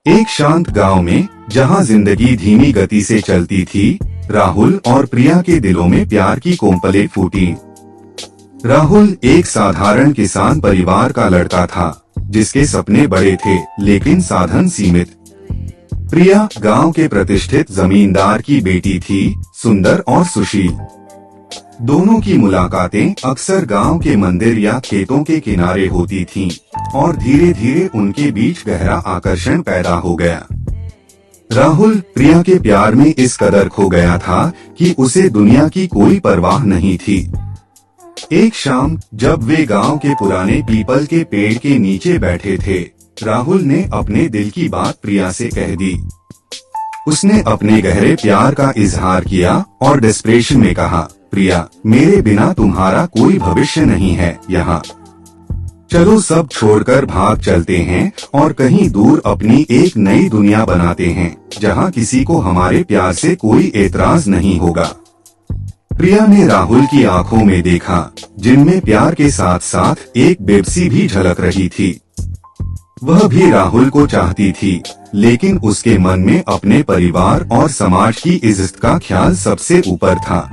एक शांत गांव में जहां जिंदगी धीमी गति से चलती थी, राहुल और प्रिया के दिलों में प्यार की कोंपलें फूटी। राहुल एक साधारण किसान परिवार का लड़का था, जिसके सपने बड़े थे लेकिन साधन सीमित। प्रिया गांव के प्रतिष्ठित जमींदार की बेटी थी, सुंदर और सुशील। दोनों की मुलाकातें अक्सर गांव के मंदिर या खेतों के किनारे होती थीं, और धीरे धीरे उनके बीच गहरा आकर्षण पैदा हो गया। राहुल प्रिया के प्यार में इस कदर खो गया था कि उसे दुनिया की कोई परवाह नहीं थी। एक शाम जब वे गांव के पुराने पीपल के पेड़ के नीचे बैठे थे, राहुल ने अपने दिल की बात प्रिया से कह दी। उसने अपने गहरे प्यार का इजहार किया और डेस्परेशन में कहा, प्रिया, मेरे बिना तुम्हारा कोई भविष्य नहीं है यहाँ। चलो सब छोड़कर भाग चलते हैं और कहीं दूर अपनी एक नई दुनिया बनाते हैं, जहाँ किसी को हमारे प्यार से कोई एतराज नहीं होगा। प्रिया ने राहुल की आंखों में देखा, जिनमें प्यार के साथ साथ एक बेबसी भी झलक रही थी। वह भी राहुल को चाहती थी, लेकिन उसके मन में अपने परिवार और समाज की इज्जत का ख्याल सबसे ऊपर था।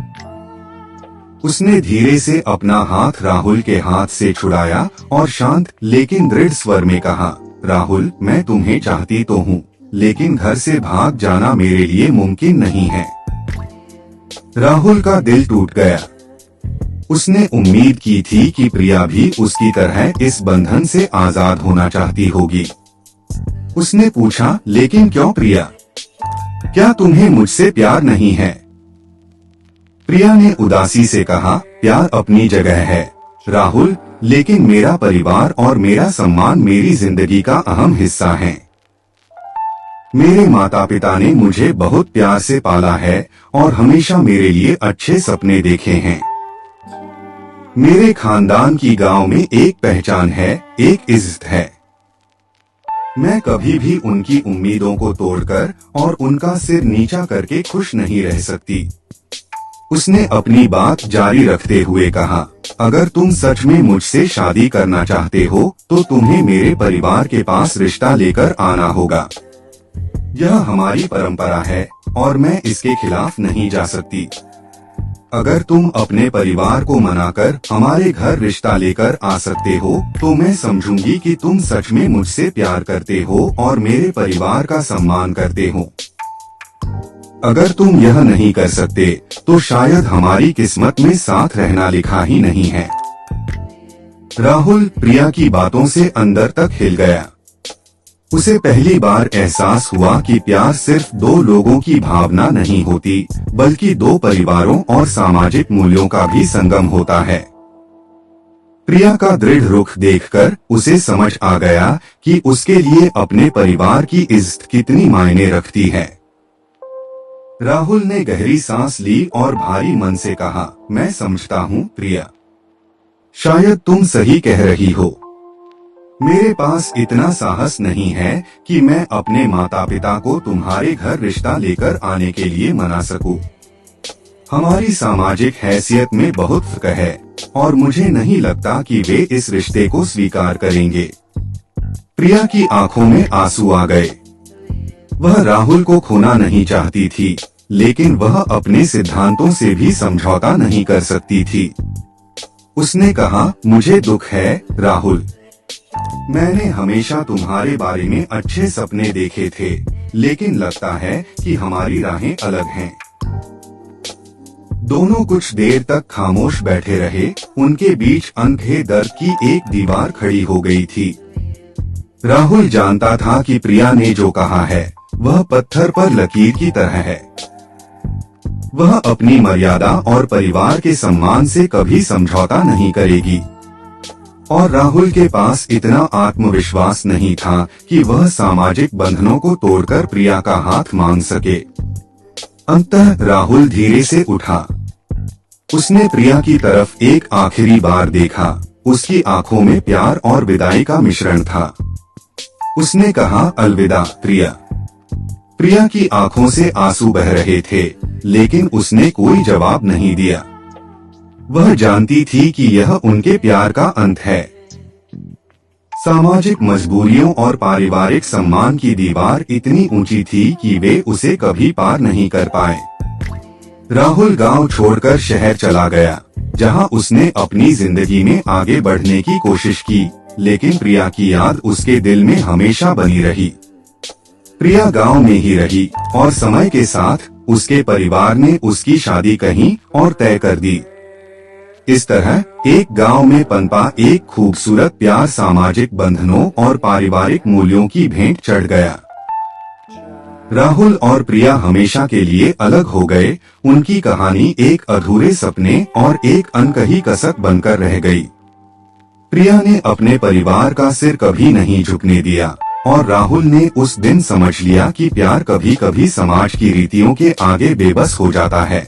उसने धीरे से अपना हाथ राहुल के हाथ से छुड़ाया और शांत लेकिन दृढ़ स्वर में कहा, राहुल, मैं तुम्हें चाहती तो हूँ, लेकिन घर से भाग जाना मेरे लिए मुमकिन नहीं है। राहुल का दिल टूट गया। उसने उम्मीद की थी कि प्रिया भी उसकी तरह इस बंधन से आजाद होना चाहती होगी। उसने पूछा, लेकिन क्यों प्रिया? क्या तुम्हें मुझसे प्यार नहीं है? प्रिया ने उदासी से कहा, प्यार अपनी जगह है राहुल, लेकिन मेरा परिवार और मेरा सम्मान मेरी जिंदगी का अहम हिस्सा है। मेरे माता पिता ने मुझे बहुत प्यार से पाला है और हमेशा मेरे लिए अच्छे सपने देखे हैं। मेरे खानदान की गांव में एक पहचान है, एक इज्जत है। मैं कभी भी उनकी उम्मीदों को तोड़कर और उनका सिर नीचा करके खुश नहीं रह सकती। उसने अपनी बात जारी रखते हुए कहा, अगर तुम सच में मुझसे शादी करना चाहते हो तो तुम्हें मेरे परिवार के पास रिश्ता लेकर आना होगा। यह हमारी परंपरा है और मैं इसके खिलाफ नहीं जा सकती। अगर तुम अपने परिवार को मनाकर हमारे घर रिश्ता लेकर आ सकते हो तो मैं समझूंगी कि तुम सच में मुझसे प्यार करते हो और मेरे परिवार का सम्मान करते हो। अगर तुम यह नहीं कर सकते तो शायद हमारी किस्मत में साथ रहना लिखा ही नहीं है। राहुल प्रिया की बातों से अंदर तक हिल गया। उसे पहली बार एहसास हुआ कि प्यार सिर्फ दो लोगों की भावना नहीं होती, बल्कि दो परिवारों और सामाजिक मूल्यों का भी संगम होता है। प्रिया का दृढ़ रुख देखकर उसे समझ आ गया कि उसके लिए अपने परिवार की इज्जत कितनी मायने रखती है। राहुल ने गहरी सांस ली और भारी मन से कहा, मैं समझता हूँ प्रिया, शायद तुम सही कह रही हो। मेरे पास इतना साहस नहीं है कि मैं अपने माता पिता को तुम्हारे घर रिश्ता लेकर आने के लिए मना सकूं। हमारी सामाजिक हैसियत में बहुत फर्क है और मुझे नहीं लगता कि वे इस रिश्ते को स्वीकार करेंगे। प्रिया की आंखों में आंसू आ गए। वह राहुल को खोना नहीं चाहती थी, लेकिन वह अपने सिद्धांतों से भी समझौता नहीं कर सकती थी। उसने कहा, मुझे दुख है राहुल, मैंने हमेशा तुम्हारे बारे में अच्छे सपने देखे थे, लेकिन लगता है कि हमारी राहें अलग हैं। दोनों कुछ देर तक खामोश बैठे रहे। उनके बीच अनकहे दर्द की एक दीवार खड़ी हो गई थी। राहुल जानता था कि प्रिया ने जो कहा है वह पत्थर पर लकीर की तरह है। वह अपनी मर्यादा और परिवार के सम्मान से कभी समझौता नहीं करेगी, और राहुल के पास इतना आत्मविश्वास नहीं था कि वह सामाजिक बंधनों को तोड़कर प्रिया का हाथ मांग सके। अंततः राहुल धीरे से उठा। उसने प्रिया की तरफ एक आखिरी बार देखा। उसकी आंखों में प्यार और विदाई का मिश्रण था। उसने कहा, अलविदा प्रिया। प्रिया की आंखों से आंसू बह रहे थे, लेकिन उसने कोई जवाब नहीं दिया। वह जानती थी कि यह उनके प्यार का अंत है। सामाजिक मजबूरियों और पारिवारिक सम्मान की दीवार इतनी ऊंची थी कि वे उसे कभी पार नहीं कर पाए। राहुल गांव छोड़कर शहर चला गया, जहां उसने अपनी जिंदगी में आगे बढ़ने की कोशिश की, लेकिन प्रिया की याद उसके दिल में हमेशा बनी रही। प्रिया गांव में ही रही और समय के साथ उसके परिवार ने उसकी शादी कहीं और तय कर दी। इस तरह एक गांव में पनपा एक खूबसूरत प्यार सामाजिक बंधनों और पारिवारिक मूल्यों की भेंट चढ़ गया। राहुल और प्रिया हमेशा के लिए अलग हो गए। उनकी कहानी एक अधूरे सपने और एक अनकही कसक बनकर रह गई। प्रिया ने अपने परिवार का सिर कभी नहीं झुकने दिया और राहुल ने उस दिन समझ लिया कि प्यार कभी कभी समाज की रीतियों के आगे बेबस हो जाता है।